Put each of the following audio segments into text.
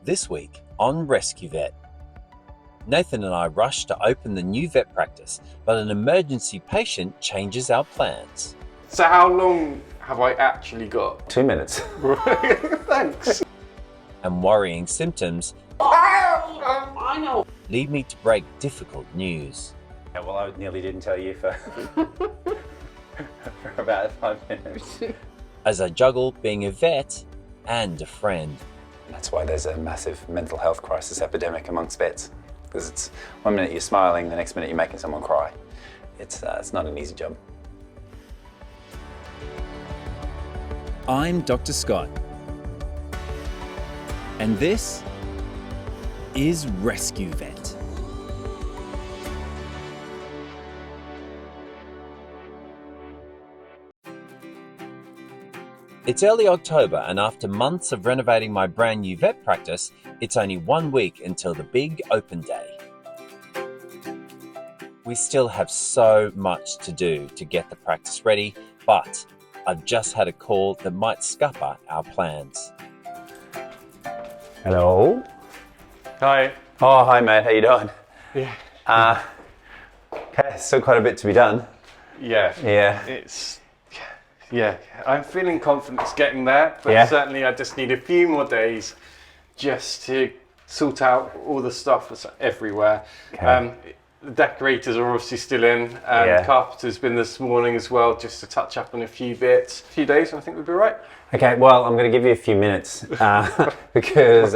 This week on Rescue Vet. Nathan and I rush to open the new vet practice, but an emergency patient changes our plans. So how long have I actually got? 2 minutes. Thanks. And worrying symptoms I know. lead me to break difficult news. Yeah, well, I nearly didn't tell you for, for about 5 minutes. As I juggle being a vet and a friend. That's why there's a massive mental health crisis epidemic amongst vets. Because it's 1 minute you're smiling, the next minute you're making someone cry. It's not an easy job. I'm Dr. Scott. And this is Rescue Vet. It's early October, and after months of renovating my brand new vet practice, it's only 1 week until the big open day. We still have so much to do to get the practice ready, but I've just had a call that might scupper our plans. Hello. Hi. Oh, hi mate, how you doing? Yeah. Okay, still quite a bit to be done. Yeah. Yeah. Yeah. I'm feeling confident it's getting there, but Yeah. certainly I just need a few more days just to sort out all the stuff that's everywhere. Okay. The decorators are obviously still in, and Yeah. the carpenter's been this morning as well, just to touch up on a few bits. A few days, I think we'll be right. Okay, well, I'm going to give you a few minutes because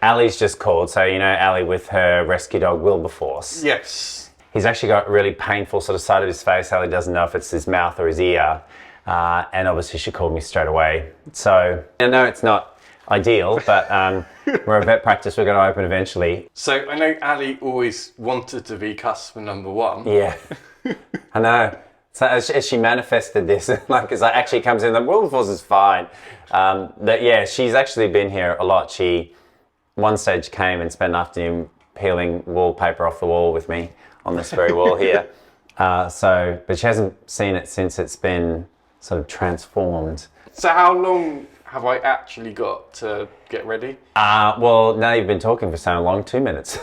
Ali's just called. So, you know, Ali with her rescue dog, Wilberforce. Yes. He's actually got a really painful sort of side of his face. Ali doesn't know if it's his mouth or his ear. And obviously she called me straight away. So I know it's not ideal, but we're a vet practice. We're going to open eventually. So I know Ali always wanted to be customer number one. Yeah, I know. So as she manifested this, like as I actually comes in, the Wilberforce is fine. But yeah, she's actually been here a lot. She one stage came and spent an afternoon peeling wallpaper off the wall with me on this very wall here. But she hasn't seen it since it's been sort of transformed. So how long have I actually got to get ready? Well, now you've been talking for so long, 2 minutes.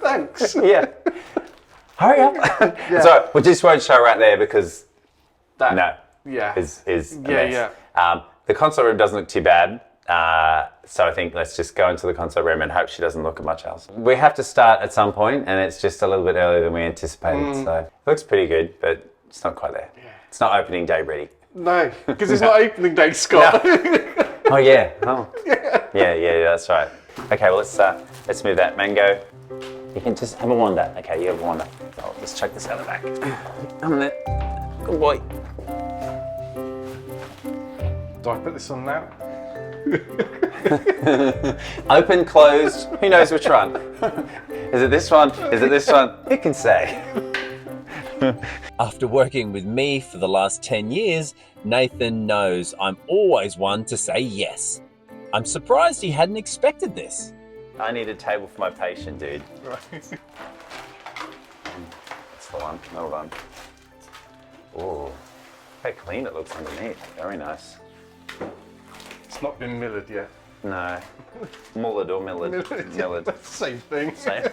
Thanks. Yeah. Hurry up. Yeah. So we just won't show right there because That, no, Yeah. is a Yeah, mess. The console room doesn't look too bad. So I think let's just go into the console room and hope she doesn't look at much else. We have to start at some point and it's just a little bit earlier than we anticipated. So it looks pretty good, but it's not quite there. Yeah. It's not opening day ready. No, because it's not opening day, Scott. Oh yeah. Oh. Yeah, that's right. Okay, well let's move that. Mango, you can just have a wander. Okay, you have a wander. Oh, let's check this out the back. Come there. Good boy. Do I put this on now? Open, closed, who knows which one? Is it this one? Is it this one? Who can say? After working with me for the last 10 years, Nathan knows I'm always one to say yes. I'm surprised he hadn't expected this. I need a table for my patient, dude. Right. That's the one. Well done. Oh, how clean it looks underneath. Very nice. It's not been milled yet. No. Mulled or milled? Milled. That's the same thing. Same.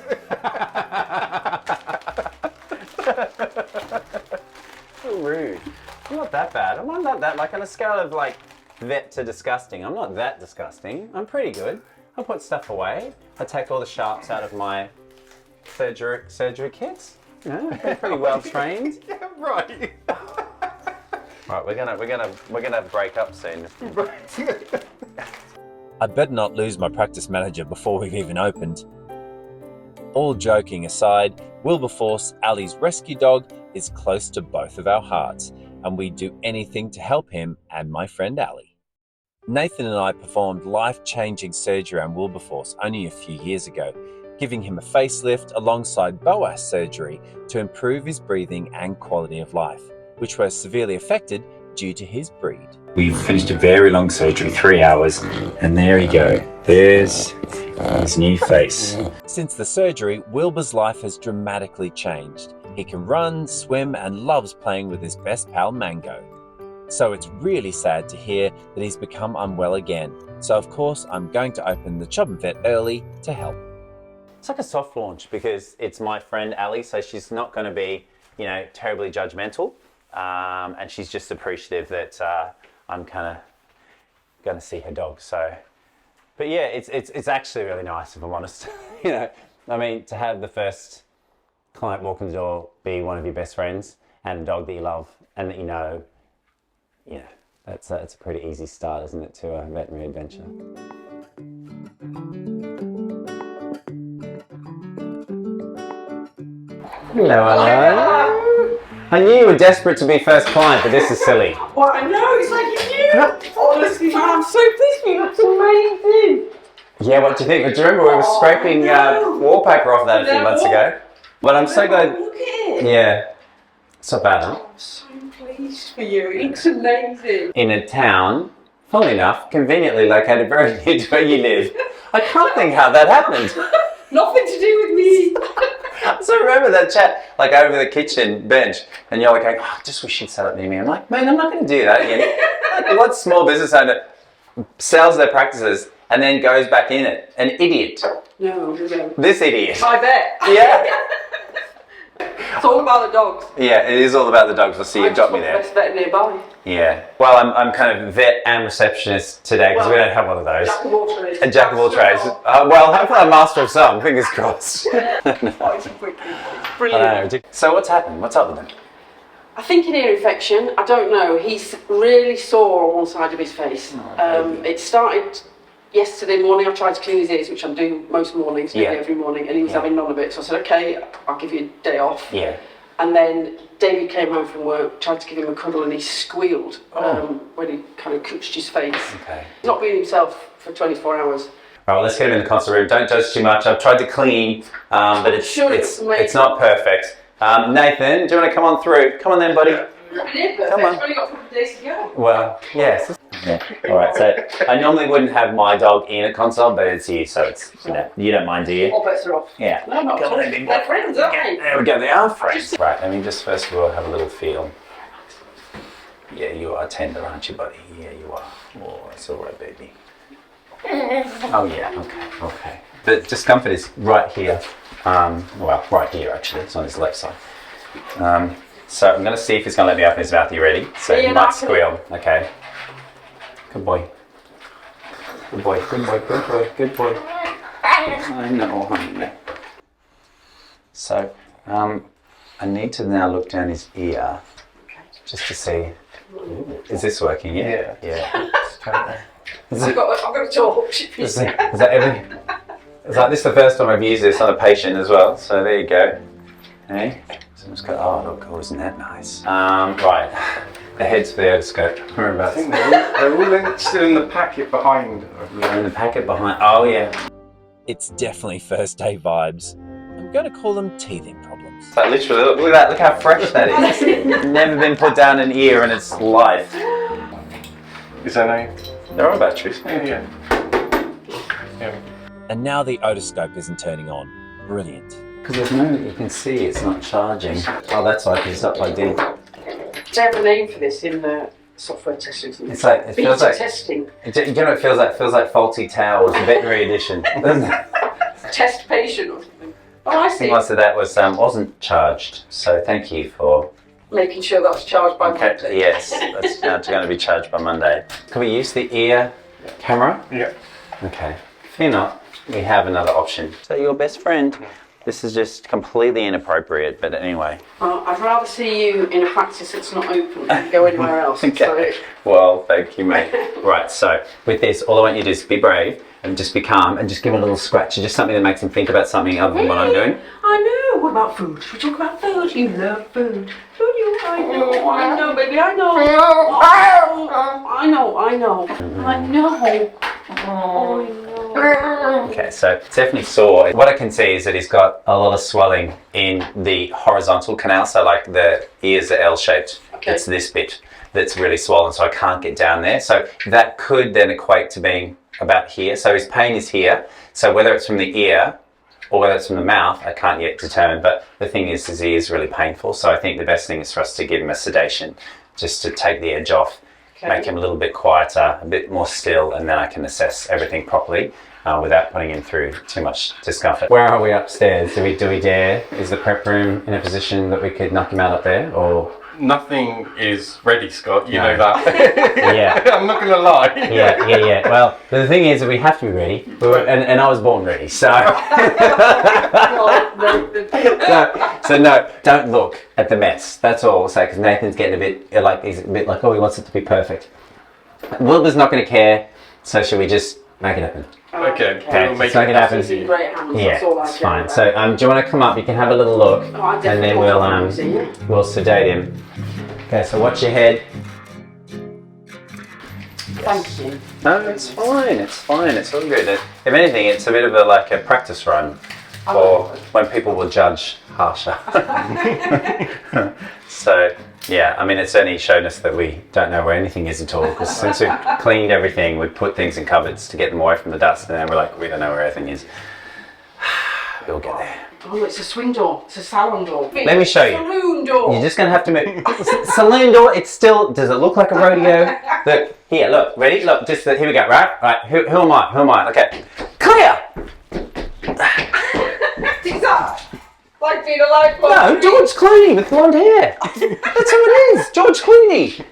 So rude. I'm not that bad. I'm not that, like on a scale of like vet to disgusting, I'm not that disgusting. I'm pretty good. I put stuff away. I take all the sharps out of my surgery kits. You know, they're pretty well trained. Yeah, right. Right, we're gonna break up soon. Right. I'd better not lose my practice manager before we've even opened. All joking aside, Wilberforce, Ali's rescue dog, is close to both of our hearts, and we'd do anything to help him and my friend Ali. Nathan and I performed life-changing surgery on Wilberforce only a few years ago, giving him a facelift alongside BOAS surgery to improve his breathing and quality of life, which were severely affected due to his breed. We've finished a very long surgery, 3 hours, and there you go. There's his new face. Since the surgery, Wilbur's life has dramatically changed. He can run, swim, and loves playing with his best pal Mango. So it's really sad to hear that he's become unwell again, So of course I'm going to open the Chobham Vet early to help. It's like a soft launch because it's my friend Ali, so she's not going to be, you know, terribly judgmental, and she's just appreciative that I'm kind of going to see her dog. So, but yeah, it's actually really nice, if I'm honest. You know, I mean, to have the first client walk in the door be one of your best friends and a dog that you love and that you know, that's a pretty easy start, isn't it, to a veterinary adventure? Hello, hello. I knew you were desperate to be first client, but this is silly. Well, I know, it's like you. Honestly, man, I'm so pleased with you. That's amazing. Yeah, what do you think? Do you remember we were scraping wallpaper off that a few months ago? But I'm so glad. Look at it. Yeah. It's not bad, huh? I'm so pleased for you. It looks amazing. In a town, funnily enough, conveniently located very near to where you live. I can't think how that happened. Nothing to do with me. So remember that chat, like over the kitchen bench, and you're like going, oh, I just wish you'd sell it near me. I'm like, man, I'm not going to do that again. Like, what small business owner sells their practices and then goes back in it? An idiot. No. This idiot. I bet. Yeah. It's all about the dogs. Yeah, it is all about the dogs. I see you got me there. Best vet nearby. Yeah. Well, I'm kind of vet and receptionist today because we don't have one of those. Jack of all trades. A jack of all trades. Well, hopefully I'm master of some. Fingers crossed. Brilliant. So what's happened? What's up with him? I think an ear infection. I don't know. He's really sore on one side of his face. It started yesterday morning. I tried to clean his ears, which I do most mornings, nearly every morning, and he was having none of it. So I said, okay, I'll give you a day off. Yeah. And then David came home from work, tried to give him a cuddle, and he squealed when he kind of clutched his face. Okay. He's not been himself for 24 hours. All right, let's get him in the consult room. Don't judge too much. I've tried to clean, but it's not perfect. Nathan, do you want to come on through? Come on then, buddy. Come on. I've only got a couple of days to go. Well, yes. Yeah. All right. So I normally wouldn't have my dog in a consult, but it's you, so it's you don't mind, do you? All bets are off. Yeah. No, not at all. They're friends, aren't they? There we go. They are friends. Right. Let me just first of all have a little feel. Yeah, you are tender, aren't you, buddy? Yeah, you are. Oh, it's all right, baby. Oh yeah. Okay. Okay. The discomfort is right here. Well, right here actually. It's on his left side. So I'm going to see if he's going to let me open his mouth. Are you ready? So he might squeal. Okay. Good boy. Good boy. Good boy. Good boy. Good boy. I know, honey. So I need to now look down his ear just to see. Is this working? Yeah. Yeah. I've got a torch. Is this the first time I've used this on a patient as well? So there you go. Hey. Oh, look, isn't that nice? Right. The head's for the otoscope. Remember I think they're all still in the packet behind. Yeah, in the packet behind. Oh, yeah. It's definitely first day vibes. I'm going to call them teething problems. Like literally, look at that. Look how fresh that is. Never been put down an ear in its life. Is that name? There are batteries. Yeah. And now the otoscope isn't turning on. Brilliant. Because there's no, you can see it's not charging. Oh, that's why it's not plugged in. They have a name for this in the software testing. It's like, it feels like testing. You know what it feels like? It feels like Faulty Towers, the veterinary edition, doesn't it? Test patient or something. Oh, I I see. think most of that wasn't charged. So thank you for Making sure that's charged by Monday. Yes, that's now going to be charged by Monday. Can we use the ear camera? Yeah. Okay. Fear not, we have another option. So your best friend. This is just completely inappropriate, but anyway. I'd rather see you in a practice that's not open than go anywhere else. Okay. Well, thank you, mate. Right, so with this, all I want you to do is be brave and just be calm and just give him a little scratch. Just something that makes him think about something other than what I'm doing. I know. What about food? Should we talk about food? You love food. Do you? I know, baby. I know. I know. Okay, so it's definitely sore. What I can see is that he's got a lot of swelling in the horizontal canal, so like the ears are L-shaped. Okay. It's this bit that's really swollen, so I can't get down there. So that could then equate to being about here. So his pain is here. So whether it's from the ear or whether it's from the mouth, I can't yet determine. But the thing is, his ear is really painful. So I think the best thing is for us to give him a sedation, just to take the edge off. make him a little bit quieter, a bit more still, and then I can assess everything properly without putting him through too much discomfort. Where are we upstairs? Do we dare? Is the prep room in a position that we could knock him out up there, or? Nothing is ready, Scott. You know No. that. Yeah. I'm not going to lie. Yeah. Well, the thing is that we have to be ready, and I was born ready, so. So no, don't look at the mess. That's all I'll say, because Nathan's getting a bit like, he's a bit like, oh, he wants it to be perfect. Wilbur's not going to care, so should we just make it happen? Okay. Okay, We'll make so it happen. He's in great hands. Yeah, That's all I it's care fine. about. So, do you want to come up? You can have a little look, Oh, I and definitely then want to see it. we'll sedate him. Okay, so watch your head. Thank you. No, it's fine. It's all good. If anything, it's a bit of a practice run for when people will judge harsher. So, yeah, I mean, it's only shown us that we don't know where anything is at all, because since we've cleaned everything, we've put things in cupboards to get them away from the dust, and then we're like, we don't know where everything is. We'll get there. Oh, it's a swing door. It's a salon door. Let me show you. Saloon door. You're just going to have to move. Saloon door, it's still, does it look like a rodeo? Look, here, look, ready? Look, just, here we go, right? Who am I? Okay. Clear! Is that like being a lifeguard? No, George Clooney with blonde hair. That's who it is, George Clooney.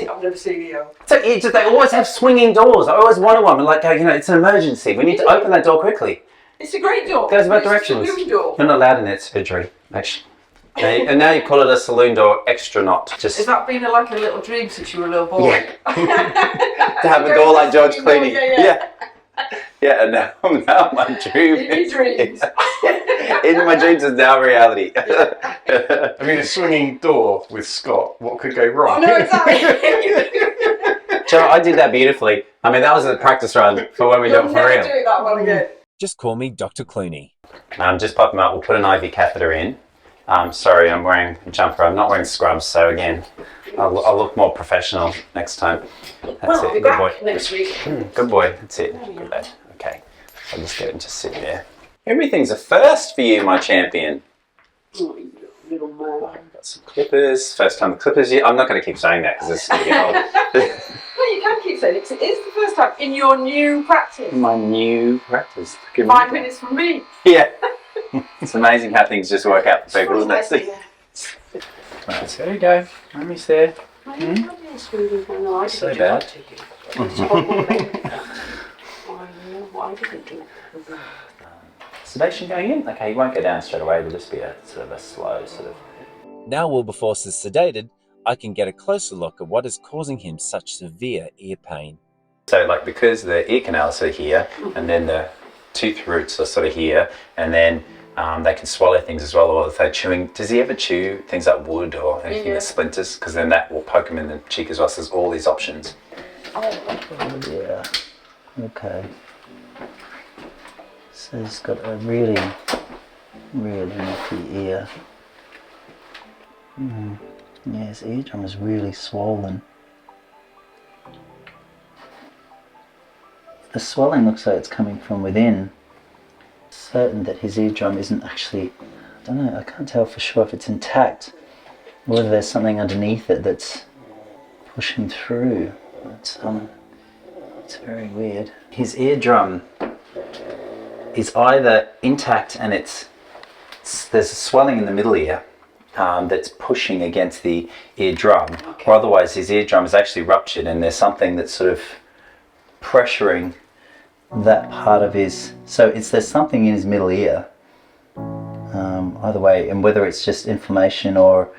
I've never seen you. So they always have swinging doors. I always wanted one, but it's an emergency. We need to open that door quickly. It's a great door. Goes both It's a directions. saloon door. You're not allowed in that surgery, actually. Okay, and now you call it a saloon door extra not. Just Has that been a little dream since you were a little boy? Yeah. To have a door like George Clooney. Yeah. Yeah, and now my dream In your dreams. in my dreams is now reality. I mean, a swinging door with Scott. What could go wrong? I know exactly. So I did that beautifully. I mean, that was a practice run for when we do You'll it for never real. do it that well again. Just call me Dr. Clooney. Just pop them out. We'll put an IV catheter in. Sorry, I'm wearing a jumper. I'm not wearing scrubs, so again, I'll look more professional next time. That's Well, I'll be it. Good boy. back next week. Good boy. That's it. Good lad. Okay. I'll just get him to sit there. Everything's a first for you, my champion. Oh, you little man. Got some clippers. First time the clippers. I'm not going to keep saying that because it's going to get old. Well, you can keep saying it 'cause it is the first time in your new practice. My new practice. 5 minutes from me. Yeah. It's amazing how things just work out for people, isn't it? Right, so there you go. Mummy's there. So bad. Why didn't do it? Sedation going in? Okay, you won't go down straight away. It'll just be a sort of a slow sort of. Now Wilberforce is sedated, I can get a closer look at what is causing him such severe ear pain. So because the ear canals are here, and then the tooth roots are sort of here, and then they can swallow things as well, or if they're chewing. Does he ever chew things like wood or anything that splinters? Because then that will poke him in the cheek as well. So there's all these options. Oh yeah. Okay. So he's got a really nippy ear. Yeah, his eardrum is really swollen. The swelling looks like it's coming from within. Certain that his eardrum isn't actually, I don't know, I can't tell for sure if it's intact, or whether there's something underneath it that's pushing through. It's very weird. His eardrum is either intact and there's a swelling in the middle ear that's pushing against the eardrum, or otherwise his eardrum is actually ruptured and there's something that's sort of pressuring that part of his, so there's something in his middle ear, either way, and whether it's just inflammation or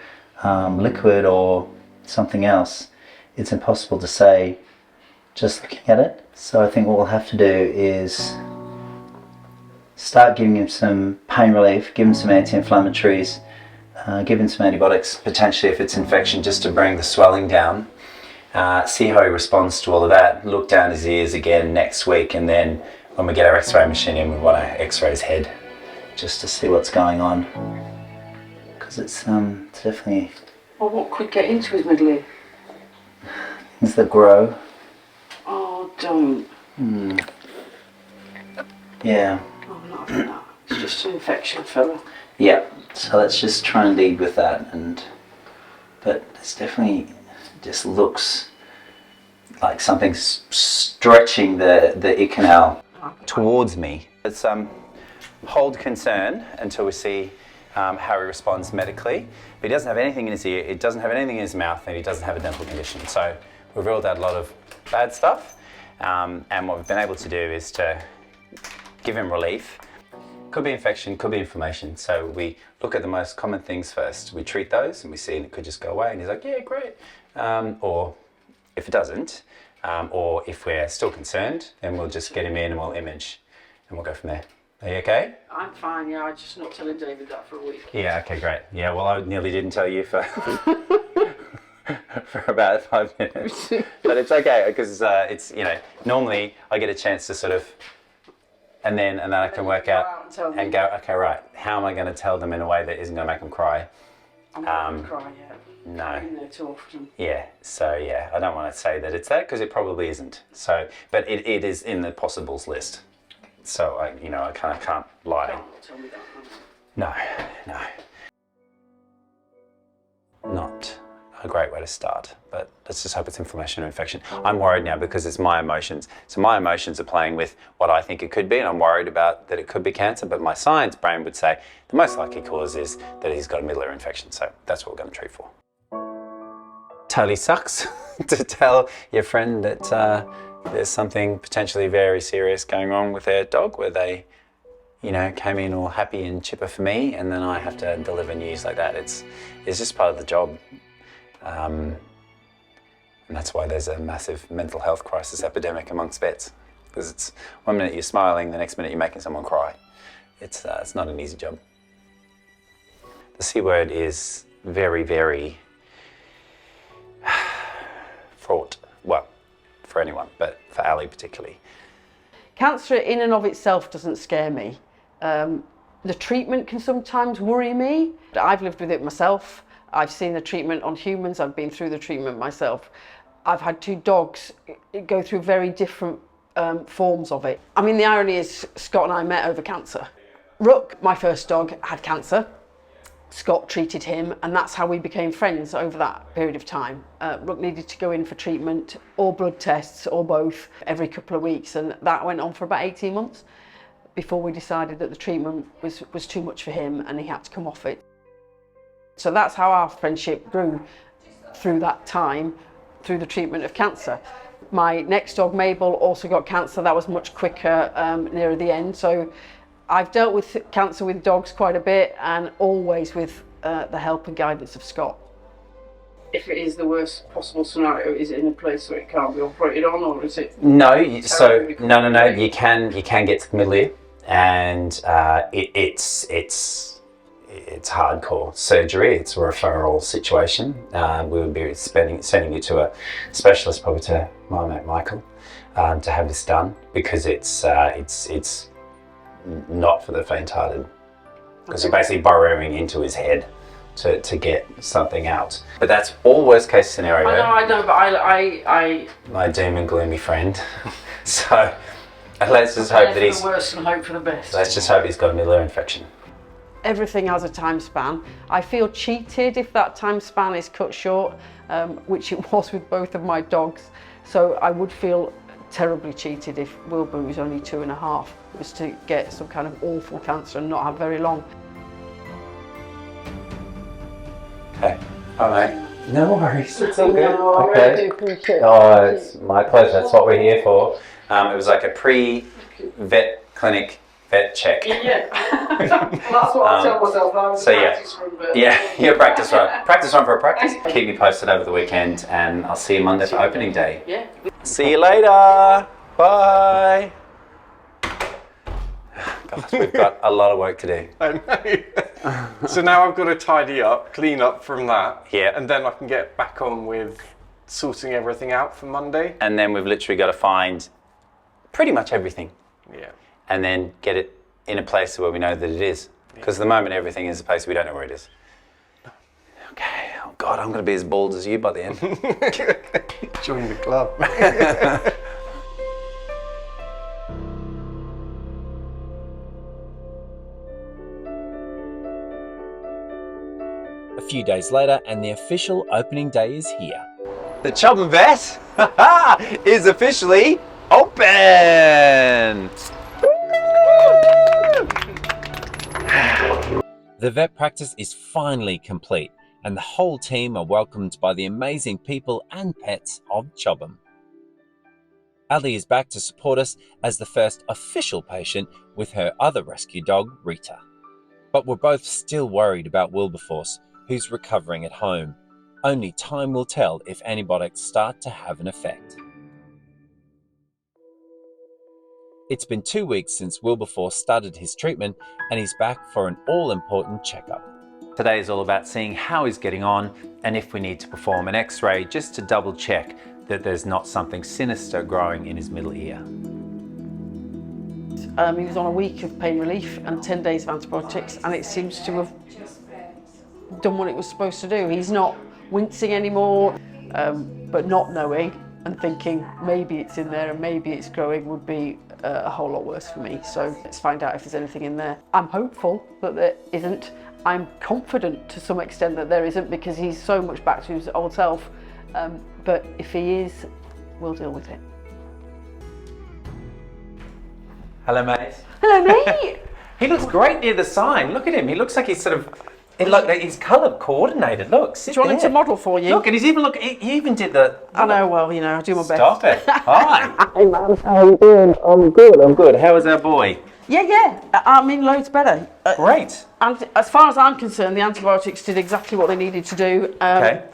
liquid or something else, it's impossible to say just looking at it. So I think what we'll have to do is start giving him some pain relief, give him some anti-inflammatories, give him some antibiotics, potentially if it's infection, just to bring the swelling down. See how he responds to all of that. Look down his ears again next week, and then when we get our x-ray machine in, we want to x-ray his head just to see what's going on, because it's definitely Well, what could get into his middle ear? things that grow. Oh, don't. Yeah. Oh, not having that. It's just an infection, fella. Yeah, so let's just try and lead with that, but it's definitely just looks like something's stretching the ear canal towards me. Let's hold concern until we see how he responds medically. But he doesn't have anything in his ear, it doesn't have anything in his mouth, and he doesn't have a dental condition. So we've ruled out a lot of bad stuff. And what we've been able to do is to give him relief. Could be infection, could be inflammation. So we look at the most common things first. We treat those and we see it could just go away. And he's like, yeah, great. Or if it doesn't, or if we're still concerned, then we'll just get him in and we'll image and we'll go from there. Are you okay? I'm fine, yeah. I'm just not telling David that for a week. Yeah, okay, great. Yeah, well, I nearly didn't tell you for for about 5 minutes. But it's okay, because it's, you know, normally I get a chance to sort of, and then I can work out and go, okay, right, how am I going to tell them in a way that isn't going to make them cry? I'm not going to cry yet. No. I've been there too often. Yeah, so yeah, I don't want to say that it's that, because it probably isn't. So, but it is in the possibles list. So I kind of can't lie. Don't tell me that. No. Not a great way to start, but let's just hope it's inflammation or infection. I'm worried now because it's my emotions. So my emotions are playing with what I think it could be, and I'm worried about that it could be cancer, but my science brain would say the most likely cause is that he's got a middle ear infection. So that's what we're going to treat for. Totally sucks to tell your friend that there's something potentially very serious going on with their dog, where they, came in all happy and chipper for me, and then I have to deliver news like that. It's just part of the job. And that's why there's a massive mental health crisis epidemic amongst vets, because it's 1 minute you're smiling, the next minute you're making someone cry. It's not an easy job. The C word is very, very fraught. Well, for anyone, but for Ali particularly. Cancer in and of itself doesn't scare me. The treatment can sometimes worry me. I've lived with it myself. I've seen the treatment on humans. I've been through the treatment myself. I've had 2 dogs go through very different forms of it. I mean, the irony is Scott and I met over cancer. Rook, my first dog, had cancer. Scott treated him, and that's how we became friends over that period of time. Rook needed to go in for treatment, or blood tests, or both, every couple of weeks, and that went on for about 18 months before we decided that the treatment was too much for him and he had to come off it. So that's how our friendship grew through that time, through the treatment of cancer. My next dog, Mabel, also got cancer. That was much quicker nearer the end. So I've dealt with cancer with dogs quite a bit, and always with the help and guidance of Scott. If it is the worst possible scenario, is it in a place where it can't be operated on, or is it? No, no. You can get to the middle ear, and it's hardcore surgery. It's a referral situation. We would be sending you to a specialist, probably to my mate Michael, to have this done, because it's not for the faint-hearted, because you're basically burrowing into his head to get something out. But that's all worst case scenario. I know, but I my doom and gloomy friend. So let's just hope that he's the worst and hope for the best. Let's just hope he's got a middle ear infection. Everything has a time span. I feel cheated if that time span is cut short, which it was with both of my dogs. So I would feel terribly cheated if Wilbur, who's only 2.5, was to get some kind of awful cancer and not have very long. Okay, all right. No worries, it's all good. No, I really do appreciate it. Oh, it's my pleasure. That's what we're here for. It was like a pre-vet clinic vet check. Yeah, that's what I tell myself. I was practice run, but yeah, practice run. Practice run for a practice. Keep me posted over the weekend, and I'll see you Monday for opening day. Yeah. See you later. Bye. Gosh, we've got a lot of work to do. I know. So now I've got to tidy up, clean up from that. Yeah. And then I can get back on with sorting everything out for Monday. And then we've literally got to find pretty much everything. Yeah. And then get it in a place where we know that it is. Because at the moment everything is a place we don't know where it is. Okay, oh God, I'm going to be as bald as you by the end. Join the club. A few days later, and the official opening day is here. The Chobham Vet is officially open! The vet practice is finally complete, and the whole team are welcomed by the amazing people and pets of Chobham. Ali is back to support us as the first official patient with her other rescue dog, Rita. But we're both still worried about Wilberforce, who's recovering at home. Only time will tell if antibiotics start to have an effect. It's been 2 weeks since Wilberforce started his treatment, and he's back for an all-important checkup. Today is all about seeing how he's getting on and if we need to perform an X-ray just to double check that there's not something sinister growing in his middle ear. He was on a week of pain relief and 10 days of antibiotics, and it seems to have done what it was supposed to do. He's not wincing anymore, but not knowing and thinking maybe it's in there and maybe it's growing would be a whole lot worse for me. So let's find out if there's anything in there. I'm hopeful that there isn't. I'm confident to some extent that there isn't, because he's so much back to his old self. But if he is, we'll deal with it. Hello, mate. Hello, mate. He looks great near the sign. Look at him. He looks like he's sort of, he's colour coordinated. Look, sit Do you want him there. to model for you? Look, and he even did the. I know, well, you know, I do my best. Stop it. Hi. Hey, man. How are you doing? I'm good. How is our boy? Yeah. I mean, loads better. Great. And as far as I'm concerned, the antibiotics did exactly what they needed to do. Okay.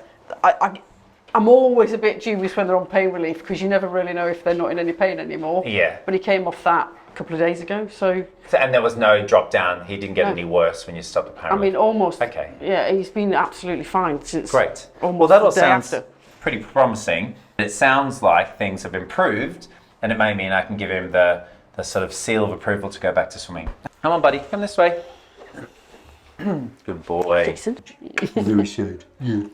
I'm always a bit dubious when they're on pain relief, because you never really know if they're not in any pain anymore. Yeah. But he came off that a couple of days ago, so... And there was no drop down. He didn't get any worse when you stopped the pain. I mean, almost. Okay. Yeah, he's been absolutely fine since... Great. Almost Well, that all the day sounds after. pretty promising. It sounds like things have improved, and it may mean I can give him the sort of seal of approval to go back to swimming. Come on, buddy. Come this way. Good boy. Jason. Very should. Yeah.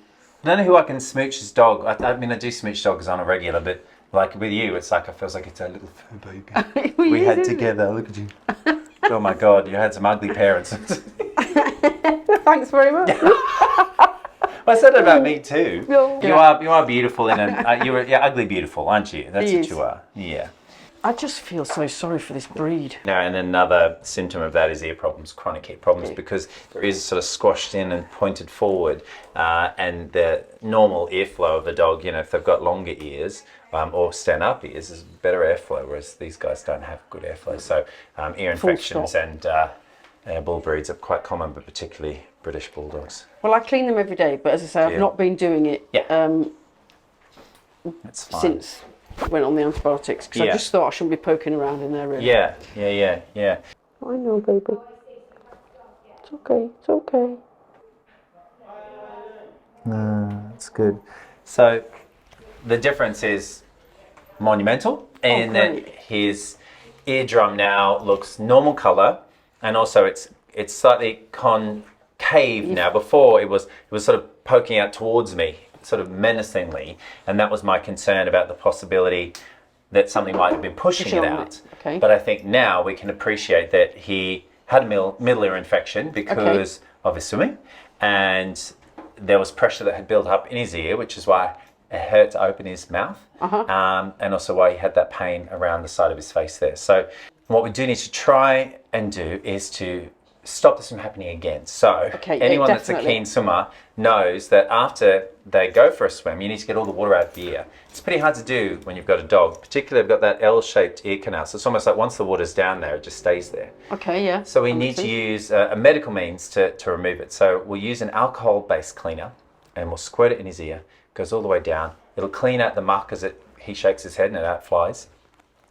I don't know who I can smooch his dog. I mean, I do smooch dogs on a regular, but like with you, it's like, it feels like it's a little fur baby. We had together. Look at you. Oh my God, you had some ugly parents. Thanks very much. I said it about me too. No. You are beautiful you're ugly beautiful, aren't you? That's what you are. Yeah. I just feel so sorry for this breed. Now, and another symptom of that is ear problems, chronic ear problems, because there is sort of squashed in and pointed forward, and the normal airflow of a dog, you know, if they've got longer ears or stand-up ears, is better airflow, whereas these guys don't have good airflow. So ear infections and bull breeds are quite common, but particularly British bulldogs. Well, I clean them every day, but as I say, I've not been doing it That's fine. since I went on the antibiotics, because I just thought I shouldn't be poking around in there, really. Yeah. I know, baby. It's okay. That's good. So the difference is monumental in that his eardrum now looks normal colour, and also it's slightly concave now. Before it was sort of poking out towards me, sort of menacingly, and that was my concern about the possibility that something might have been pushing it out. Okay. But I think now we can appreciate that he had a middle ear infection because of his swimming, and there was pressure that had built up in his ear, which is why it hurt to open his mouth, and also why he had that pain around the side of his face there. So what we do need to try and do is to stop this from happening again. So anyone that's a keen swimmer knows that after they go for a swim, you need to get all the water out of the ear. It's pretty hard to do when you've got a dog, particularly they've got that L-shaped ear canal. So it's almost like once the water's down there, it just stays there. Okay, yeah. So we need to use a medical means to remove it. So we'll use an alcohol-based cleaner, and we'll squirt it in his ear. Goes all the way down. It'll clean out the muck as he shakes his head and it out flies.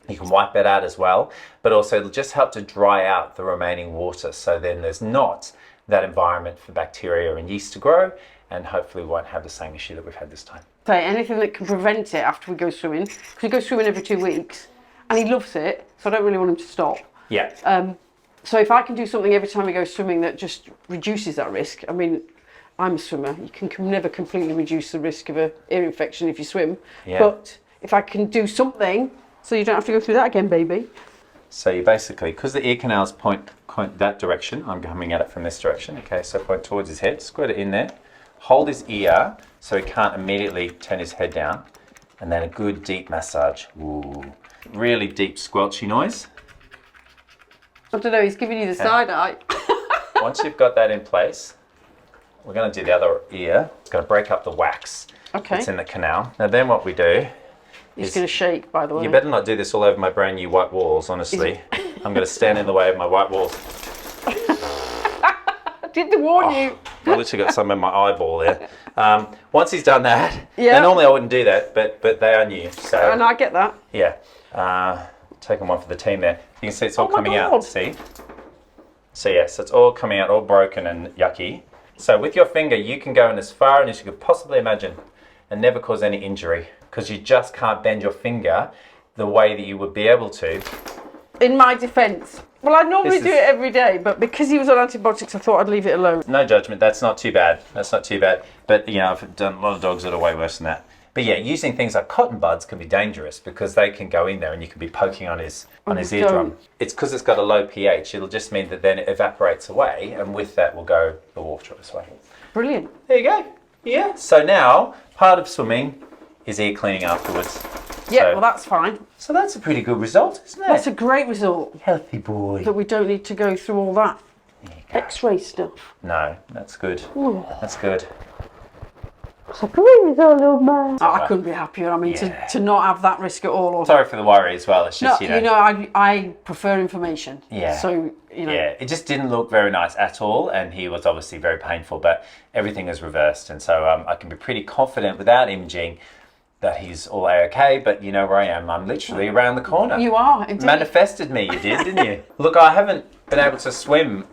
You can wipe that out as well, but also it'll just help to dry out the remaining water, so then there's not that environment for bacteria and yeast to grow, and hopefully we won't have the same issue that we've had this time. So anything that can prevent it after we go swimming, because we go swimming every 2 weeks, and he loves it, so I don't really want him to stop. Yeah. So if I can do something every time we go swimming that just reduces that risk, I mean, I'm a swimmer, you can never completely reduce the risk of an ear infection if you swim, but if I can do something so you don't have to go through that again, baby. So you basically, because the ear canals point that direction, I'm coming at it from this direction, okay, so point towards his head, squirt it in there, hold his ear so he can't immediately turn his head down, and then a good deep massage. Ooh. Really deep squelchy noise. I don't know, he's giving you the side eye. Once you've got that in place, we're going to do the other ear. It's going to break up the wax that's in the canal. Now then what we do He's going to shake, by the way. You better not do this all over my brand new white walls, honestly. I'm going to stand in the way of my white walls. I did warn you. I literally got some in my eyeball there. Once he's done that, Yeah. and normally I wouldn't do that, but they are new. So And I get that. yeah, taking one for the team there. You can see it's all Oh my coming out. God. See? So yes, it's all coming out, all broken and yucky. So with your finger, you can go in as far in as you could possibly imagine, and never cause any injury, because you just can't bend your finger the way that you would be able to. In my defence, well, I normally This do is- it every day, but because he was on antibiotics, I thought I'd leave it alone. No judgment, that's not too bad. That's not too bad. But, you know, I've done a lot of dogs that are way worse than that. But yeah, using things like cotton buds can be dangerous because they can go in there and you can be poking on his eardrum. It's because it's got a low pH. It'll just mean that then it evaporates away, and with that will go the water away. Brilliant. There you go. Yeah. So now, part of swimming is ear cleaning afterwards. Yeah, So- well, that's fine. So that's a pretty good result, isn't it? That's a great result, healthy boy. that we don't need to go through all that X-ray stuff. No, that's good. Ooh. That's good. It's a great result, old man. I couldn't be happier. I mean, Yeah. to not have that risk at all. Or Sorry for the worry as well. It's no, just, you know. I prefer information. Yeah. So, you know. Yeah, it just didn't look very nice at all, and he was obviously very painful, but everything is reversed, and so I can be pretty confident without imaging that he's all okay, but you know where I am. I'm literally around the corner. You are, indeed. Manifested me, you did, didn't you? Look, I haven't been able to swim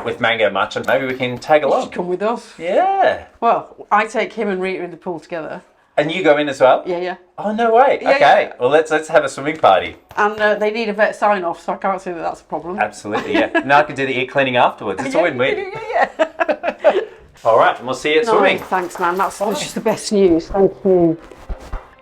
with Mango much, and maybe we can tag You along. should come with us. Yeah. Well, I take him and Rita in the pool together. And you go in as well? Yeah, yeah. Oh, no way. Yeah, Okay. yeah. Well, let's have a swimming party. And they need a vet sign-off, so I can't say that that's a problem. Absolutely, yeah. Now I can do the ear cleaning afterwards. It's a win-win. Yeah. All right, and we'll see you at swimming. No, thanks, man. That's just the best news. Thank you.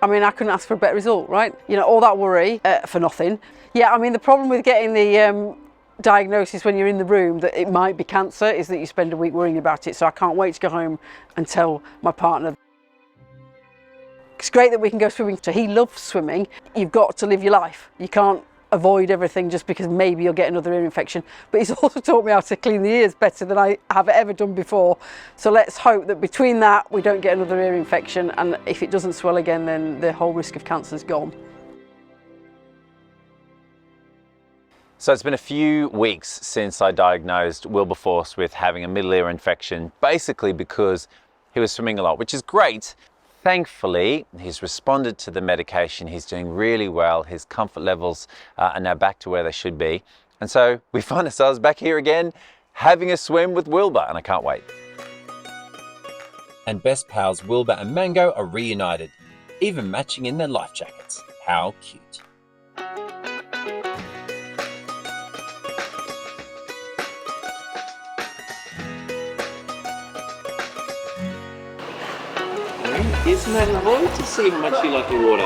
I mean, I couldn't ask for a better result, right? You know, all that worry for nothing. Yeah, I mean, the problem with getting the diagnosis when you're in the room that it might be cancer is that you spend a week worrying about it. So I can't wait to go home and tell my partner. It's great that we can go swimming. So he loves swimming. You've got to live your life. You can't avoid everything just because maybe you'll get another ear infection. But he's also taught me how to clean the ears better than I have ever done before. So let's hope that between that we don't get another ear infection, and if it doesn't swell again, then the whole risk of cancer is gone. So it's been a few weeks since I diagnosed Wilberforce with having a middle ear infection, basically because he was swimming a lot, which is great. Thankfully, he's responded to the medication. He's doing really well. His comfort levels are now back to where they should be. And so we find ourselves back here again, having a swim with Wilbur, and I can't wait. And best pals Wilbur and Mango are reunited, even matching in their life jackets. How cute. Isn't that lovely to see how much you like the water?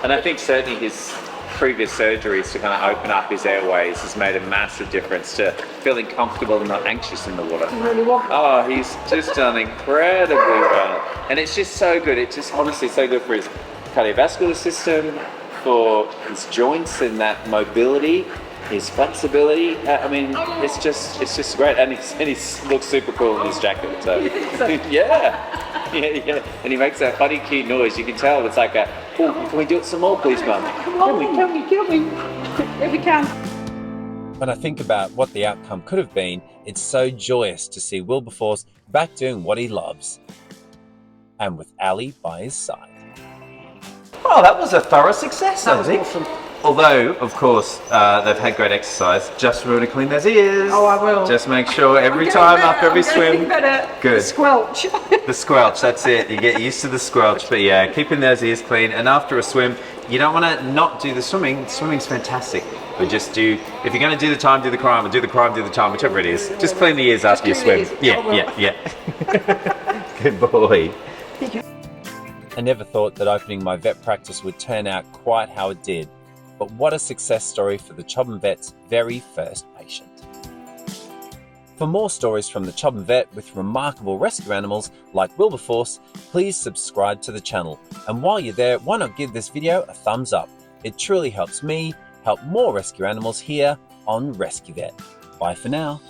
And I think certainly his previous surgeries to kind of open up his airways has made a massive difference to feeling comfortable and not anxious in the water. Really what? Oh, he's just done incredibly well. And it's just so good. It's just honestly so good for his cardiovascular system, for his joints and that mobility, his flexibility. I mean, it's just great. And he looks super cool in his jacket. So yeah. Yeah. And he makes that funny, cute noise. You can tell it's like oh, can we do it some more, please, Mum? Come on, can we? If we can. When I think about what the outcome could have been, it's so joyous to see Wilberforce back doing what he loves. And with Ali by his side. Well, that was a thorough success, That was awesome. Although, of course, they've had great exercise. Just remember to clean those ears. Oh, I will. Just make sure every I'm time getting after every better, I'm getting swim. better. Good. Squelch. The squelch, that's it. You get used to the squelch. But yeah, keeping those ears clean. And after a swim, you don't want to not do the swimming. Swimming's fantastic. But just if you're going to do the time, do the crime, or do the crime, do the time, whichever it is. Just clean the ears after you swim. Yeah. Good boy. I never thought that opening my vet practice would turn out quite how it did. But what a success story for the Chobham Vet's very first patient. For more stories from the Chobham Vet with remarkable rescue animals like Wilberforce, please subscribe to the channel. And while you're there, why not give this video a thumbs up? It truly helps me help more rescue animals here on Rescue Vet. Bye for now.